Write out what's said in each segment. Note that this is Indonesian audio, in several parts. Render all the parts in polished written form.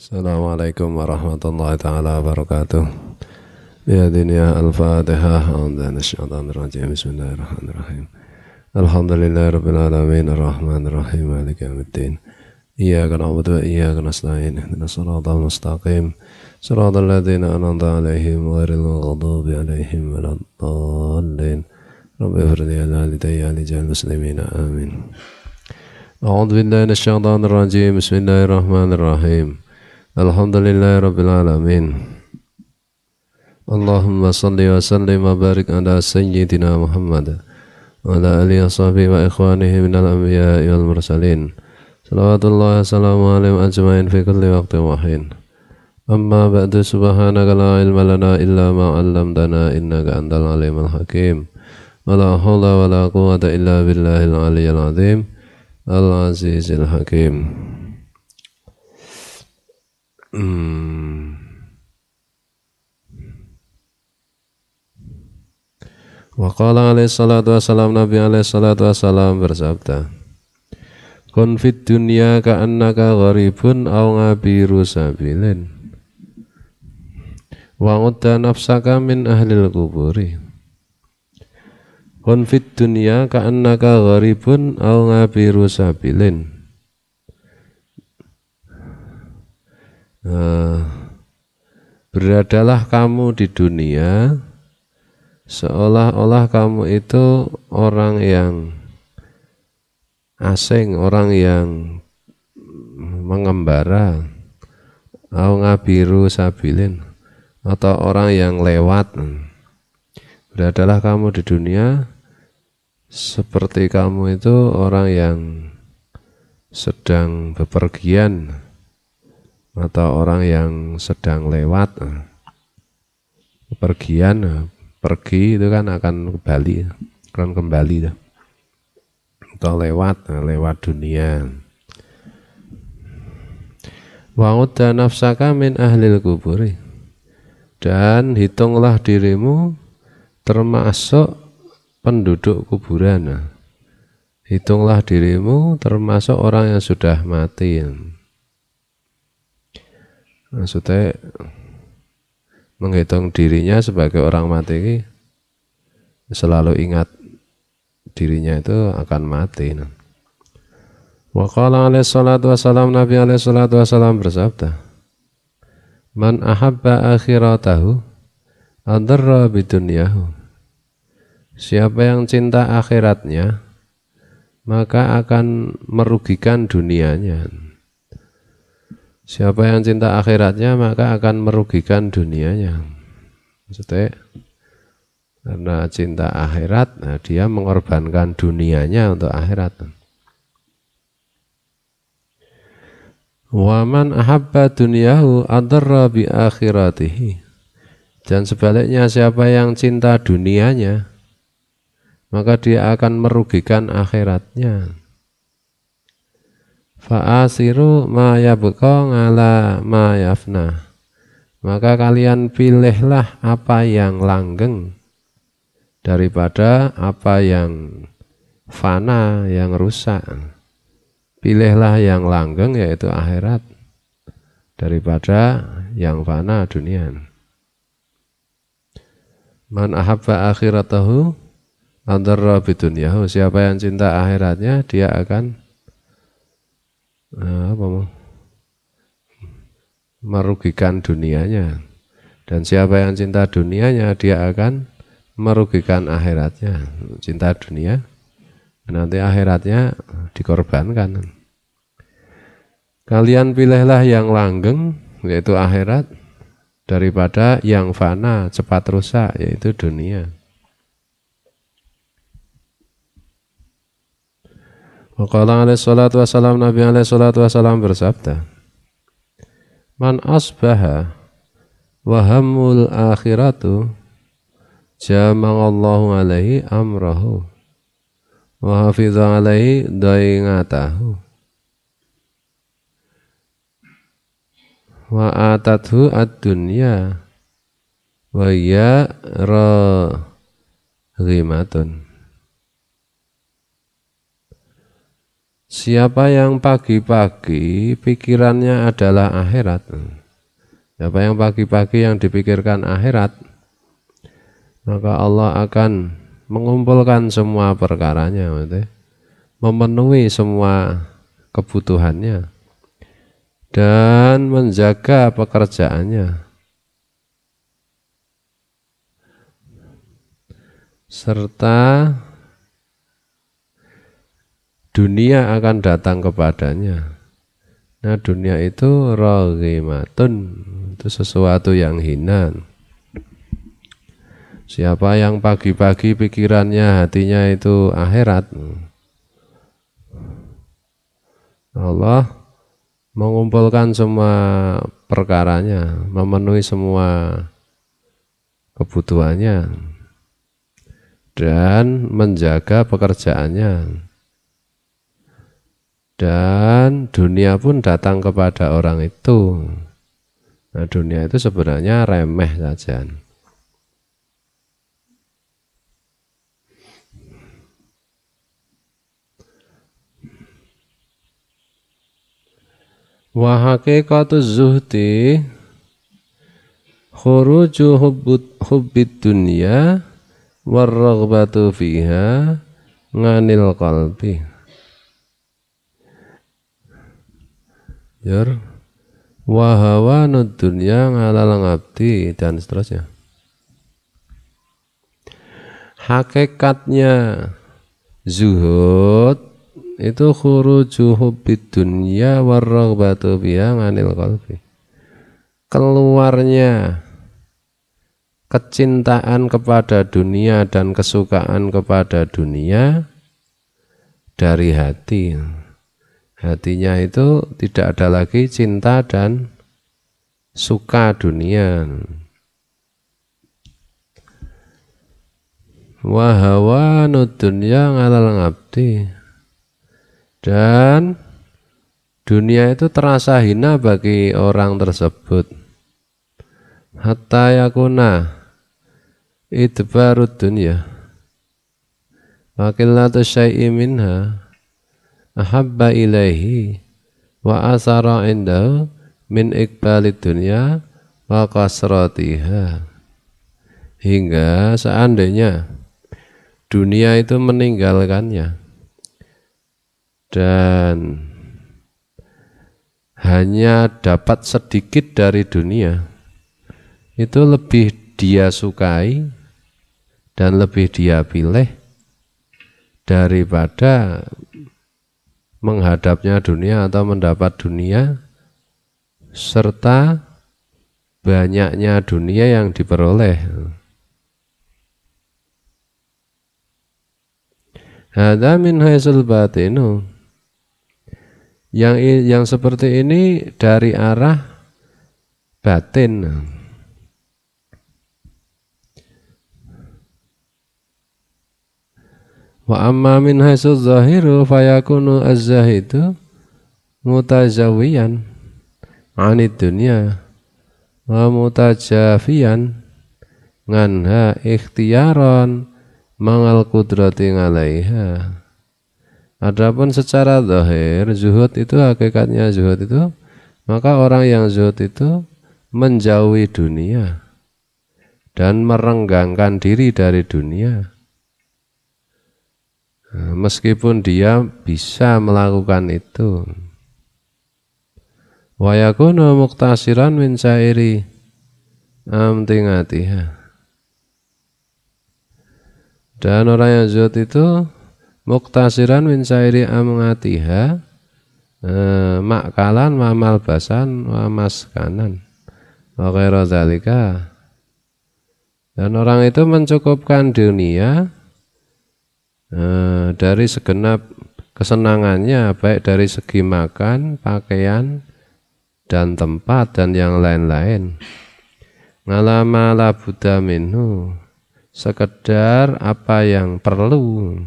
Assalamualaikum warahmatullahi taala wabarakatuh. Ya dunia al-Fatihah. Bismillahirrahmanirrahim. Alhamdulillahirabbil alamin arrahmanir rahim maliki yaumiddin. Iyyaka na'budu wa iyyaka nasta'in. Ihdinas siratal mustaqim. Siratal ladzina an'amta 'alaihim ghairil maghdubi 'alaihim waladdallin. Rabbi ighfir li walidayya wa li muslimin. Amin. A'udzu billahi minasyaitonir rajim. Bismillahirrahmanirrahim. Alhamdulillahirabbil alamin. Allahumma salli wa sallim wa barik ala sayyidina Muhammad wa ala alihi washabihi wa ikhwanihi minal anbiya'i wal mursalin. Salawatullahi wassalamu alaihim ajma'in fi kulli waqtin wa hin. Amma ba'du, subhanaka la ilma lana illa ma 'allamtana innaka antal alimul hakim. Wa la haula wa la quwwata illa billahil aliyyil azim al-azizil hakim. Wa qala alaihi salatu wassalam, Nabi alaihi salatu wassalam bersabda, kun fid dunya ka'annaka gharibun aw ngabiru sabilin wa udda nafsaka min ahlil kuburi. Kun fid dunya ka'annaka gharibun aw ngabiru sabilin. Beradalah kamu di dunia seolah-olah kamu itu orang yang asing, orang yang mengembara, au ngabiru sabilin, atau orang yang lewat. Beradalah kamu di dunia seperti kamu itu orang yang sedang bepergian atau orang yang sedang lewat. Bepergian, pergi itu kan akan kembali atau lewat dunia. Wa udda nafsaka min ahlil kuburi, dan hitunglah dirimu termasuk penduduk kuburan. Hitunglah dirimu termasuk orang yang sudah mati. Maksudnya menghitung dirinya sebagai orang mati, selalu ingat dirinya itu akan mati. Wa qala alaihi salatu wassalam, Nabi alaihi salatu wassalam bersabda, man ahabba akhiratahu adarra bidunyahu. Siapa yang cinta akhiratnya maka akan merugikan dunianya. Siapa yang cinta akhiratnya maka akan merugikan dunianya. Maksudnya karena cinta akhirat, dia mengorbankan dunianya untuk akhirat. Wa man ahabba dunyahu adarra bi akhiratihi. Dan sebaliknya siapa yang cinta dunianya maka dia akan merugikan akhiratnya. Fa'asiru ma yabqa ngala ma yafna. Maka kalian pilihlah apa yang langgeng daripada apa yang fana, yang rusak. Pilihlah yang langgeng yaitu akhirat daripada yang fana, dunia. Man ahabba akhiratahu adarra bidunyahu. Siapa yang cinta akhiratnya dia akan merugikan dunianya, dan siapa yang cinta dunianya dia akan merugikan akhiratnya. Cinta dunia nanti akhiratnya dikorbankan. Kalian pilihlah yang langgeng yaitu akhirat daripada yang fana, cepat rusak yaitu dunia. Wa qala alaihi salatu wassalam, Nabi alaihi salatu wassalam bersabda, man asbaha wa hammul akhiratu jama'allahu alaihi amrahu wa hafidha alaihi daingatahu wa atathu ad-dunya wa ya raghimatun. Siapa yang pagi-pagi pikirannya adalah akhirat, siapa yang pagi-pagi yang dipikirkan akhirat, maka Allah akan mengumpulkan semua perkaranya, memenuhi semua kebutuhannya dan menjaga pekerjaannya, serta dunia akan datang kepadanya. Nah, dunia itu raghimatun, itu sesuatu yang hina. Siapa yang pagi-pagi pikirannya, hatinya itu akhirat, Allah mengumpulkan semua perkaranya, memenuhi semua kebutuhannya dan menjaga pekerjaannya. Dan dunia pun datang kepada orang itu. Nah, dunia itu sebenarnya remeh saja. Wa haqiqatu zuhdi khuruju hubbid dunya warraghbatu fiha nganil qalbi. Wa hawanud dunya ngalal ngabdi, dan seterusnya. Hakikatnya zuhud itu khuruju hubbid dunya warraghbatu fiha nganil qalbi. Keluarnya kecintaan kepada dunia dan kesukaan kepada dunia dari hati. Hatinya itu tidak ada lagi cinta dan suka dunia. Wa hawanud dunya ngalal ngabdi, dan dunia itu terasa hina bagi orang tersebut. Hatta yakuna idbarud dunya wa qillatu syai'i minha ahabba ilaihi wa asara indahu min iqbalid dunya wa kasratiha. Hingga seandainya dunia itu meninggalkannya dan hanya dapat sedikit dari dunia, itu lebih dia sukai dan lebih dia pilih daripada menghadapnya dunia atau mendapat dunia serta banyaknya dunia yang diperoleh. Hadza min haitsul batinu. Yang seperti ini dari arah batin. Wa amma min haitsu zahiru fayakunu az-zahidu mutazawiyan 'anid dunya wa mutajafiyan nganha ikhtiyaran mangal qudrati 'alaiha. Adapun secara zahir zuhud itu, hakikatnya zuhud itu, maka orang yang zuhud itu menjauhi dunia dan merenggangkan diri dari dunia. Meskipun dia bisa melakukan itu. Wa yakunu muqtasiran min sa'iri amtingatiha. Dan orang yang zuhud itu muqtasiran min sa'iri amtingatiha, makalan wa malbasan wa maskanan wa ghaira dzalika. Dan orang itu mencukupkan dunia dari segenap kesenangannya, baik dari segi makan, pakaian, dan tempat, dan yang lain-lain. Ngalama la budda minhu, sekedar apa yang perlu.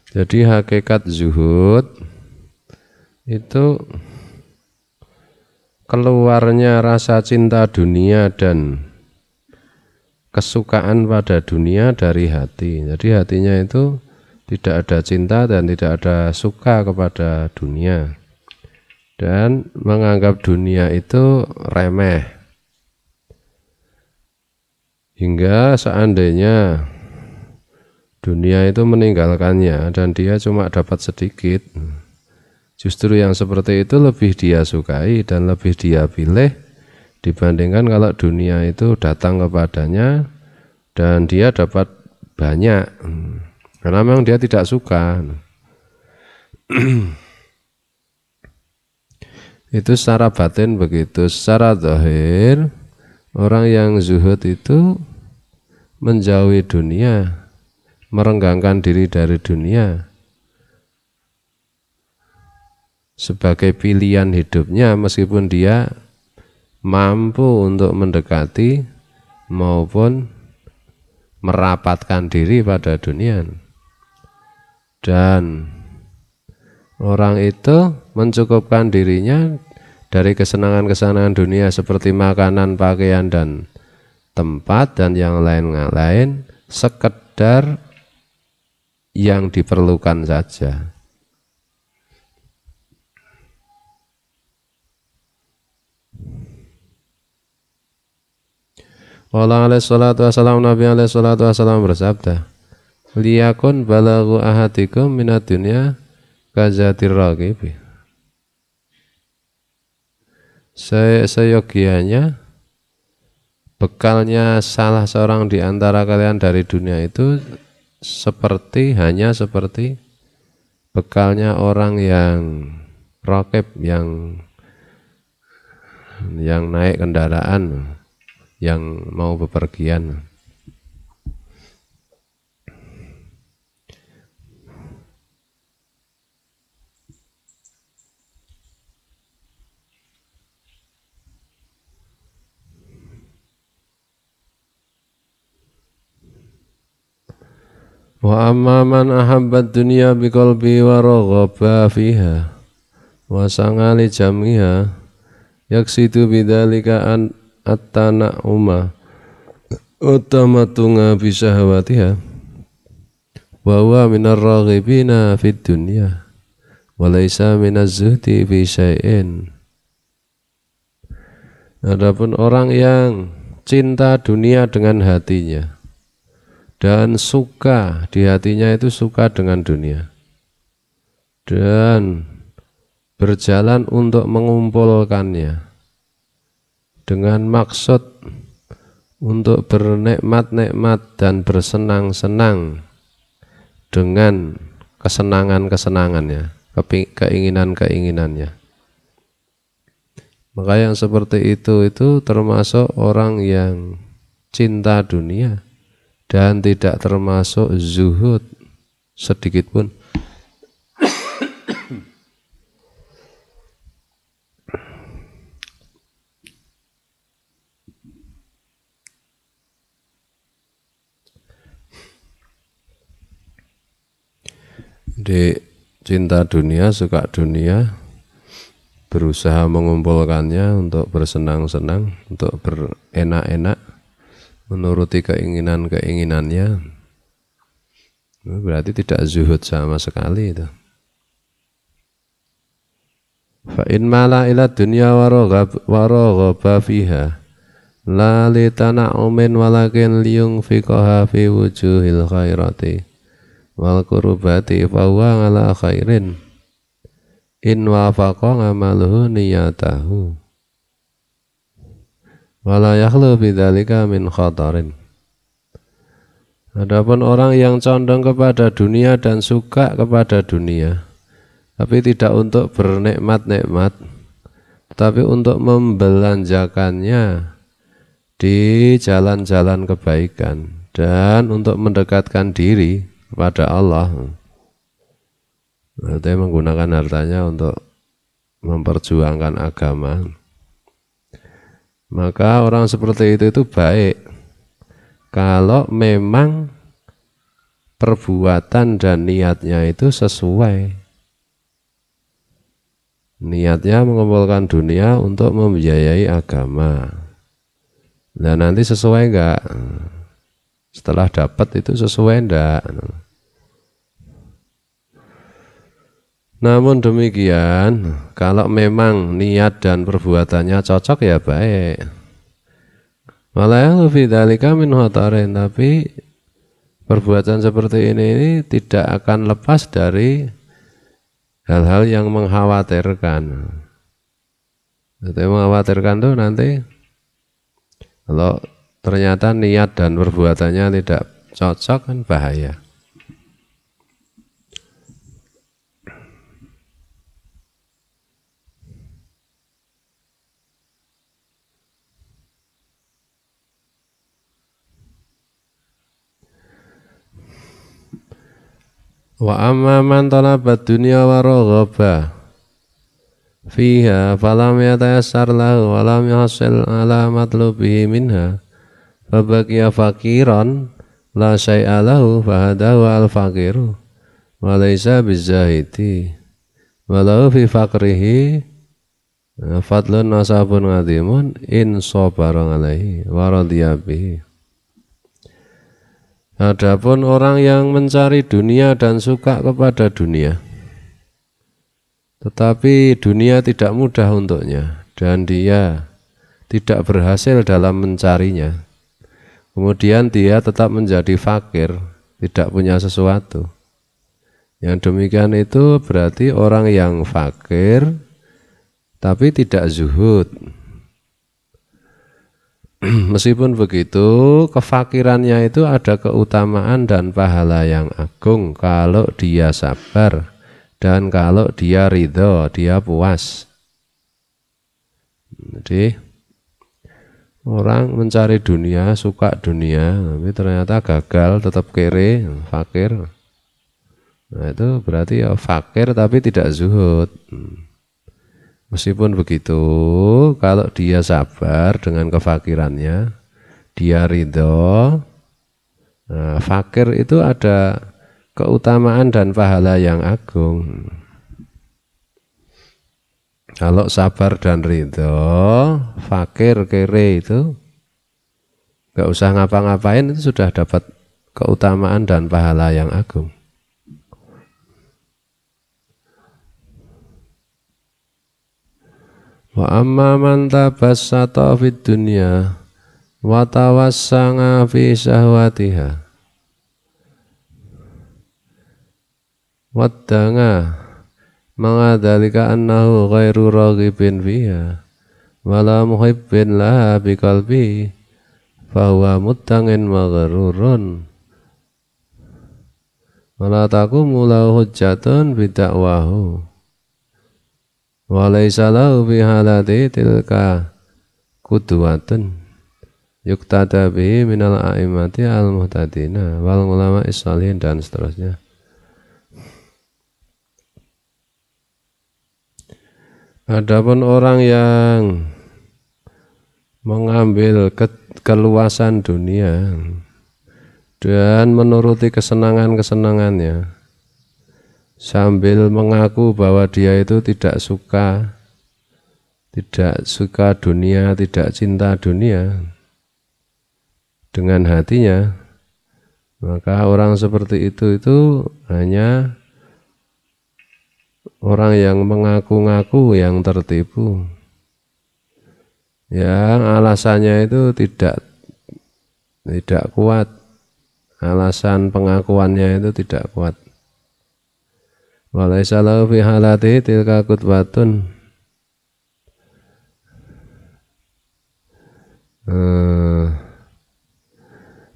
Jadi hakikat zuhud itu keluarnya rasa cinta dunia dan kesukaan pada dunia dari hati. Jadi hatinya itu tidak ada cinta dan tidak ada suka kepada dunia, dan menganggap dunia itu remeh, hingga seandainya dunia itu meninggalkannya dan dia cuma dapat sedikit, justru yang seperti itu lebih dia sukai dan lebih dia pilih dibandingkan kalau dunia itu datang kepadanya dan dia dapat banyak, karena memang dia tidak suka. Itu secara batin begitu. Secara zahir, orang yang zuhud itu menjauhi dunia, merenggangkan diri dari dunia sebagai pilihan hidupnya, meskipun dia mampu untuk mendekati maupun merapatkan diri pada dunia. Dan orang itu mencukupkan dirinya dari kesenangan-kesenangan dunia seperti makanan, pakaian, dan tempat, dan yang lain-lain, sekedar yang diperlukan saja. Allah alaihi salatu wassalam, Nabi alaihi salatu wassalam bersabda, liyakun balagu ahadikum minat dunya kazatir raqibi. Seyogianya bekalnya salah seorang di antara kalian dari dunia itu hanya seperti bekalnya orang yang raqib, yang naik kendaraan, yang mau bepergian. Wa amma man ahabbat dunya biqalbi wa raghaba fiha wa sangali jamiha yaksidu bidzalika an at-tana'uma utamatunga bisahawatiha wa huwa minar raghibina fid dunya wa laisa minaz zuhdi fi syai'in. Adapun orang yang cinta dunia dengan hatinya dan suka di hatinya itu suka dengan dunia dan berjalan untuk mengumpulkannya dengan maksud untuk bernikmat-nikmat dan bersenang-senang dengan kesenangan-kesenangannya, keinginan-keinginannya. Maka yang seperti itu termasuk orang yang cinta dunia dan tidak termasuk zuhud sedikit pun. Di cinta dunia, suka dunia, berusaha mengumpulkannya untuk bersenang-senang, untuk berenak-enak, menuruti keinginan-keinginannya, berarti tidak zuhud sama sekali itu. Fa in mala ila dunya wa raghaba fiha la li tana'umin walakin liyunfiqaha fi wujuhil khairati wal qurbati fa huwa ala khairin in wafaqa amaluhu niyatahu wala yakhlu bidzalika min khatarin. Adapun orang yang condong kepada dunia dan suka kepada dunia, tapi tidak untuk bernikmat-nikmat, tetapi untuk membelanjakannya di jalan-jalan kebaikan dan untuk mendekatkan diri kepada Allah, artinya menggunakan hartanya untuk memperjuangkan agama, maka orang seperti itu baik kalau memang perbuatan dan niatnya itu sesuai. Niatnya mengumpulkan dunia untuk membiayai agama. Nah nanti sesuai enggak? Setelah dapat itu sesuai ndak. Namun demikian, kalau memang niat dan perbuatannya cocok ya baik. Malah fi dzalika min khatarin, tapi perbuatan seperti ini tidak akan lepas dari hal-hal yang mengkhawatirkan. Jadi mengkhawatirkan tuh nanti kalau ternyata niat dan perbuatannya tidak cocok kan bahaya. Wa amma man talabat dunya wa raghaba fiha falam yatayassar lahu wa lam yahsil ala matlubihi minha fabaqiya faqiran la syai'a lahu fahadahu al-faqiru wa laysa bizahidi walau fi faqrihi fadlun nasabun ngadimun in sabara alaihi wa radiya bihi. Adapun orang yang mencari dunia dan suka kepada dunia, tetapi dunia tidak mudah untuknya dan dia tidak berhasil dalam mencarinya, kemudian dia tetap menjadi fakir, tidak punya sesuatu. Yang demikian itu berarti orang yang fakir tapi tidak zuhud. Meskipun begitu, kefakirannya itu ada keutamaan dan pahala yang agung kalau dia sabar dan kalau dia ridho, dia puas. Jadi orang mencari dunia, suka dunia, tapi ternyata gagal, tetap kere, fakir. Nah itu berarti ya fakir tapi tidak zuhud. Meskipun begitu, kalau dia sabar dengan kefakirannya, dia ridho, nah, fakir itu ada keutamaan dan pahala yang agung. Kalau sabar dan ridho, fakir kere itu gak usah ngapa-ngapain, itu sudah dapat keutamaan dan pahala yang agung. Wa amma man tabassata fid dunya wa tawassanga fi syahwatiha waddanga ma'adzalika annahu ghairu raghibin fiha wala muhibbin laha biqalbi fahuwa muttangin maghrurun wala taqumu lahu hujjatun bid'awahu walaysa lahu fi halati tilka qudwatun yuktada bihi minal a'immati al-muhtadina wal ulama is-shalihin dan seterusnya. Adapun orang yang mengambil keluasan dunia dan menuruti kesenangan-kesenangannya sambil mengaku bahwa dia itu tidak suka dunia, tidak cinta dunia dengan hatinya, maka orang seperti itu hanya orang yang mengaku-ngaku yang tertipu, yang alasannya itu tidak kuat, alasan pengakuannya itu tidak kuat. Walaysa lahu fi halati tilka qudwatun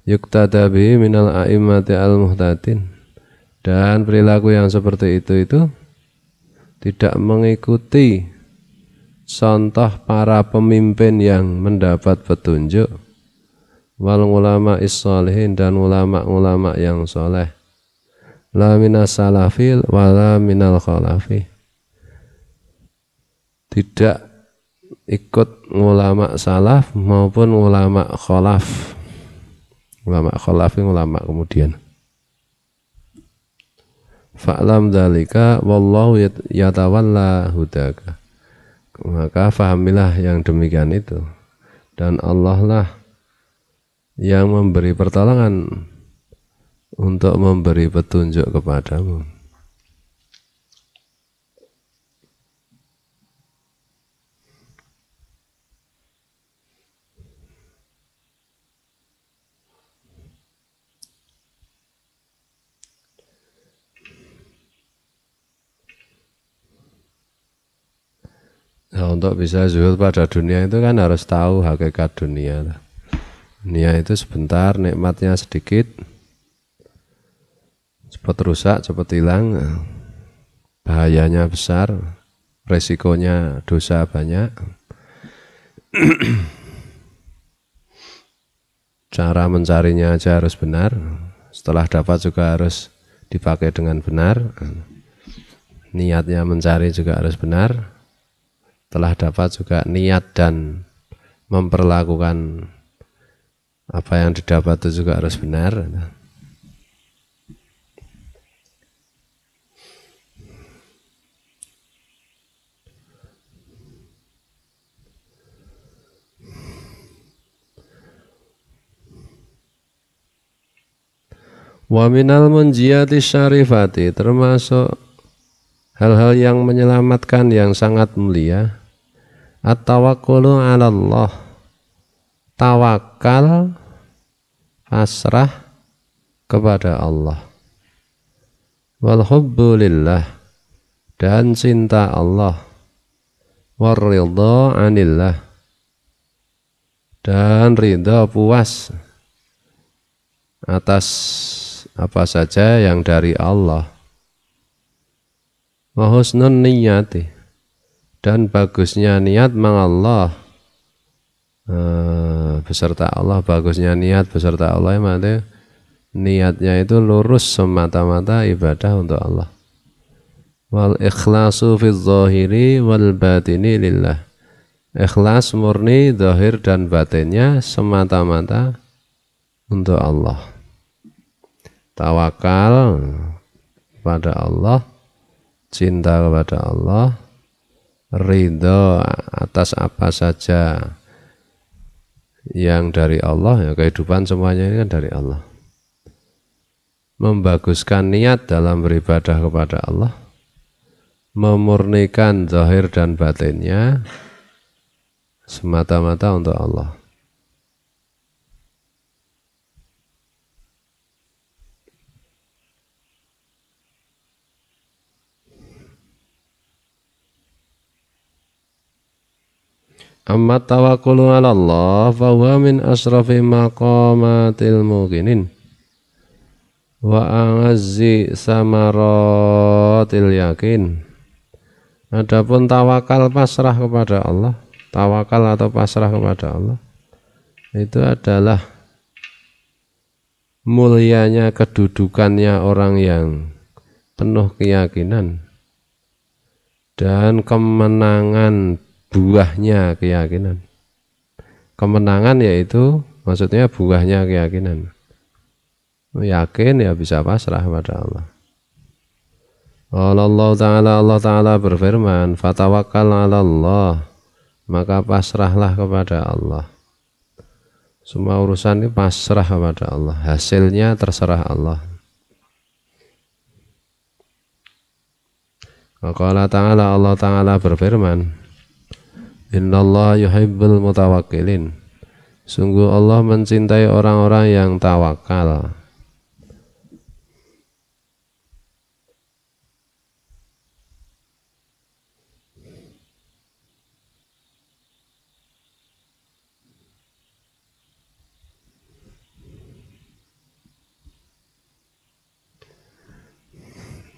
yuktada bihi minal a'immati al-muhtadin, dan perilaku yang seperti itu tidak mengikuti contoh para pemimpin yang mendapat petunjuk wal ulama is-shalihin dan ulama-ulama yang soleh. La minas salafil wala minal khalafi, tidak ikut ulama salaf maupun ulama khalaf. Ulama khalaf itu ulama kemudian. Fa'lam dzalika wallahu yatawalla hudaka, maka fahamilah yang demikian itu, dan Allah lah yang memberi pertolongan untuk memberi petunjuk kepadamu. Nah, untuk bisa zuhud pada dunia itu kan harus tahu hakikat dunia. Dunia itu sebentar, nikmatnya sedikit, cepat rusak, cepat hilang, bahayanya besar, resikonya dosa banyak. Cara mencarinya aja harus benar, setelah dapat juga harus dipakai dengan benar, niatnya mencari juga harus benar. Setelah dapat juga niat dan memperlakukan apa yang didapat itu juga harus benar. Wa minal munjiyati syarifati, termasuk hal-hal yang menyelamatkan yang sangat mulia, at-tawakkulu 'ala Allah, tawakal, pasrah kepada Allah, wal hubbu lillah, dan cinta Allah, war ridha 'anillah, dan ridha puas atas apa saja yang dari Allah, wa husnun niyati, dan bagusnya niat mengallah, beserta Allah, bagusnya niat beserta Allah, maksudnya niatnya itu lurus semata-mata ibadah untuk Allah. Wal ikhlasu fi zahiri wal batini lillah, ikhlas murni zahir dan batinnya semata-mata untuk Allah. Tawakal pada Allah, cinta kepada Allah, ridho atas apa saja yang dari Allah, ya kehidupan semuanya ini kan dari Allah. Membaguskan niat dalam beribadah kepada Allah, memurnikan zahir dan batinnya semata-mata untuk Allah. Amma tawakkulu 'ala Allah fa huwa min asrafi maqamatil muqinin wa a'azzi samaratil yakin. Adapun tawakal, pasrah kepada Allah, tawakal atau pasrah kepada Allah, itu adalah mulianya kedudukannya orang yang penuh keyakinan dan kemenangan buahnya keyakinan. Kemenangan yaitu maksudnya buahnya keyakinan. Yakin ya bisa pasrah pada Allah. Allah Ta'ala berfirman, fatawakkal 'ala Allah, maka pasrahlah kepada Allah. Semua urusan ini pasrah kepada Allah, hasilnya terserah Allah. Allah Ta'ala berfirman, innallaha yuhibbul mutawakkilin, sungguh Allah mencintai orang-orang yang tawakal.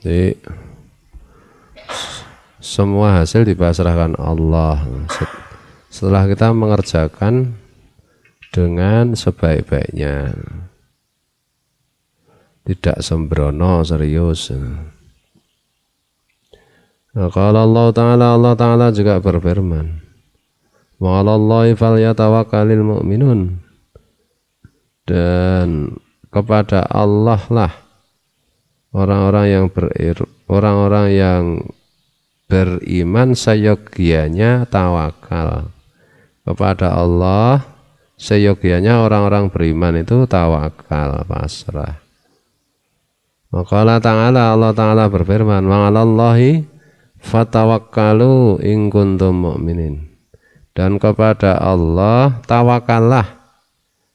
Jadi semua hasil dipasrahkan Allah setelah kita mengerjakan dengan sebaik-baiknya, tidak sembrono, serius. Nah, kalau Allah Ta'ala juga berfirman, wa 'alallahi falyatawakkalul mu'minun, dan kepada Allah lah orang-orang yang beriman seyogianya tawakal. Kepada Allah seyogianya orang-orang beriman itu tawakal, pasrah. Maqala ta'ala, Allah Ta'ala berfirman, wa 'alallahi fatawakkalu in kuntum mu'minin. Dan kepada Allah tawakallah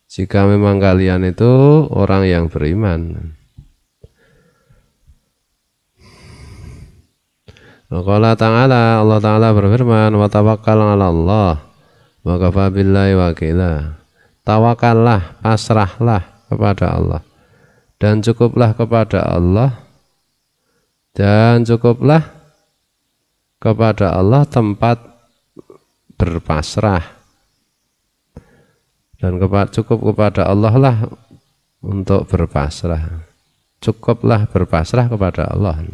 jika memang kalian itu orang yang beriman. Maqala ta'ala, Allah Ta'ala berfirman, wa tawakkal 'ala Allah wa kafa billahi wakila. Tawakallah, pasrahlah kepada Allah. Dan cukuplah kepada Allah, dan cukuplah kepada Allah tempat berpasrah, dan cukup kepada Allah lah untuk berpasrah. Cukuplah berpasrah kepada Allah.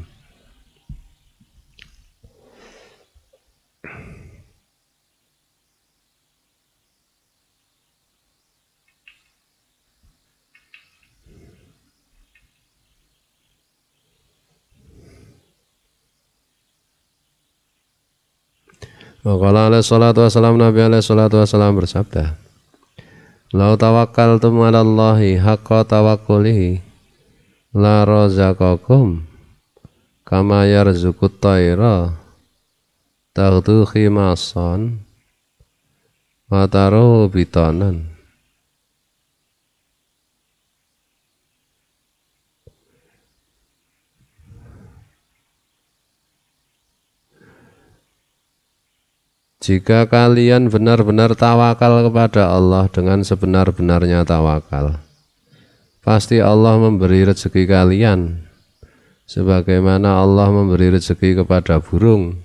Waqala alaihi salatu wassalam, Nabi alaihi salatu wassalam bersabda, lau tawakkaltum 'ala Allahi haqqa tawakkulihi la razaqakum kama yarzuqut tayra taghdu khimasan wa taruhu bitanan. Jika kalian benar-benar tawakal kepada Allah dengan sebenar-benarnya tawakal, pasti Allah memberi rezeki kalian sebagaimana Allah memberi rezeki kepada burung.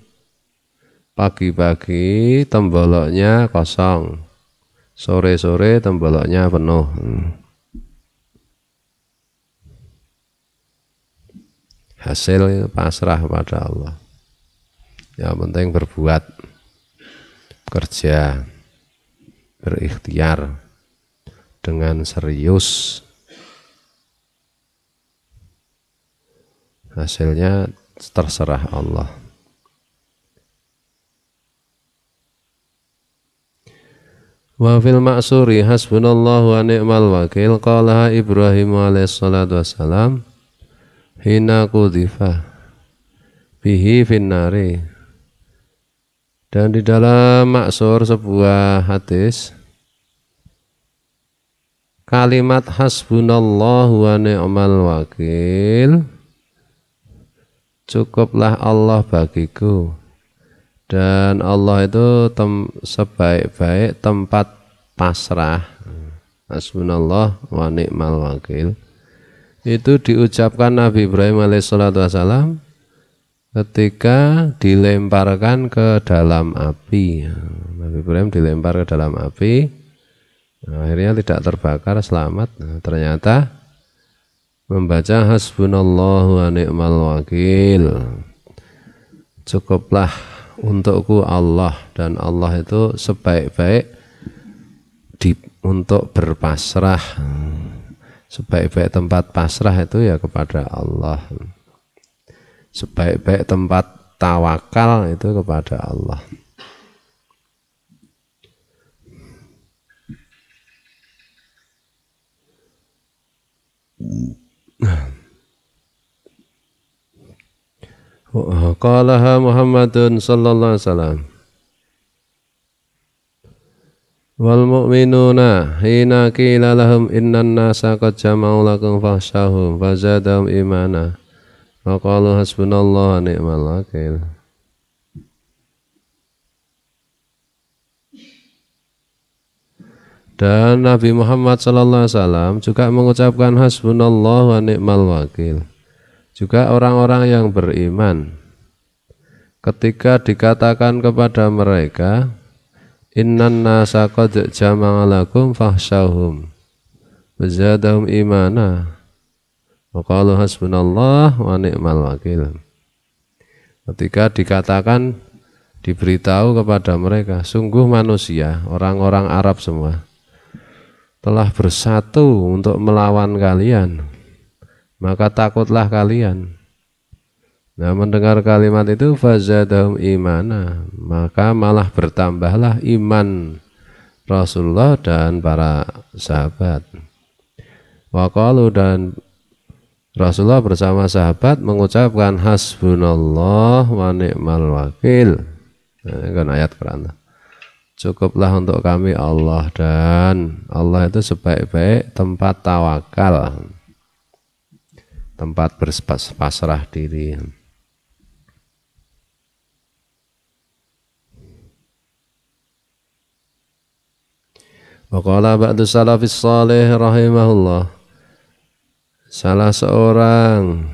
Pagi-pagi temboloknya kosong, sore-sore temboloknya penuh. Hasil pasrah pada Allah. Yang penting berbuat, kerja, berikhtiar dengan serius, hasilnya terserah Allah. Wa fil ma'suri hasbunallahu wa ni'mal wakil qala Ibrahim alaihi salatu wassalam hina qudifa bihi finnari. Dan di dalam maksur sebuah hadis, kalimat hasbunallahu wa ni'mal wakil, cukuplah Allah bagiku, dan Allah itu sebaik-baik tempat pasrah. Hasbunallah wa ni'mal wakil itu diucapkan Nabi Ibrahim alaihissalatu wassalam ketika dilemparkan ke dalam api. Nabi Ibrahim dilempar ke dalam api, akhirnya tidak terbakar, selamat. Ternyata membaca hasbunallahu wa ni'mal wakil, cukuplah untukku Allah, dan Allah itu sebaik-baik untuk berpasrah. Sebaik-baik tempat pasrah itu ya kepada Allah. Sebaik-baik tempat tawakal itu kepada Allah. Qalaha Muhammadun sallallahu alaihi wasallam, wal mu'minuna hina qila lahum innan nasa qad jama'u lakum fakhshawhum fazadahum imana wa qalu hasbunallahu wa ni'mal wakil. Dan Nabi Muhammad sallallahu alaihi wasallam juga mengucapkan hasbunallahu wa ni'mal wakil. Juga orang-orang yang beriman ketika dikatakan kepada mereka innan nasa qad jama'a lakum fakhshawhum fazadahum imana wa qalu hasbunallah wa ni'mal wakil. Ketika dikatakan, diberitahu kepada mereka, sungguh manusia, orang-orang Arab semua telah bersatu untuk melawan kalian, maka takutlah kalian. Nah, mendengar kalimat itu fazadahum imana, maka malah bertambahlah iman Rasulullah dan para sahabat. Wa qalu, dan Rasulullah bersama sahabat mengucapkan hasbunallah wa ni'mal wakil. Nah, ini kan ayat Quran. Cukuplah untuk kami Allah, dan Allah itu sebaik-baik tempat tawakal, tempat berpasrah diri. Wa qala ba'du salafis salih rahimahullah, salah seorang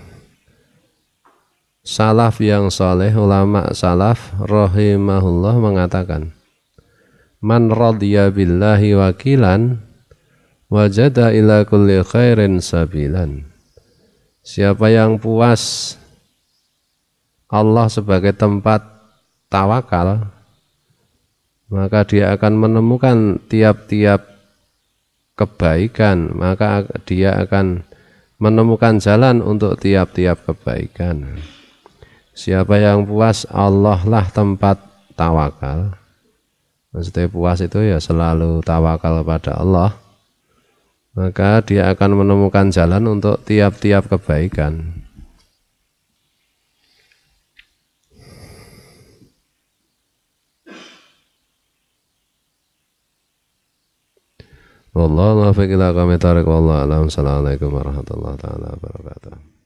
salaf yang saleh, ulama salaf rahimahullah mengatakan, man radhiya billahi wakilan wajada ila kulli khairin sabilan. Siapa yang puas Allah sebagai tempat tawakal, maka dia akan menemukan tiap-tiap kebaikan, maka dia akan menemukan jalan untuk tiap-tiap kebaikan. Siapa yang puas Allah lah tempat tawakal, maksudnya puas itu ya selalu tawakal pada Allah, maka dia akan menemukan jalan untuk tiap-tiap kebaikan. Wallahu muwaffiq ila aqwamit thoriq, wallahu a'lam. Assalamualaikum warahmatullahi taala wabarakatuh.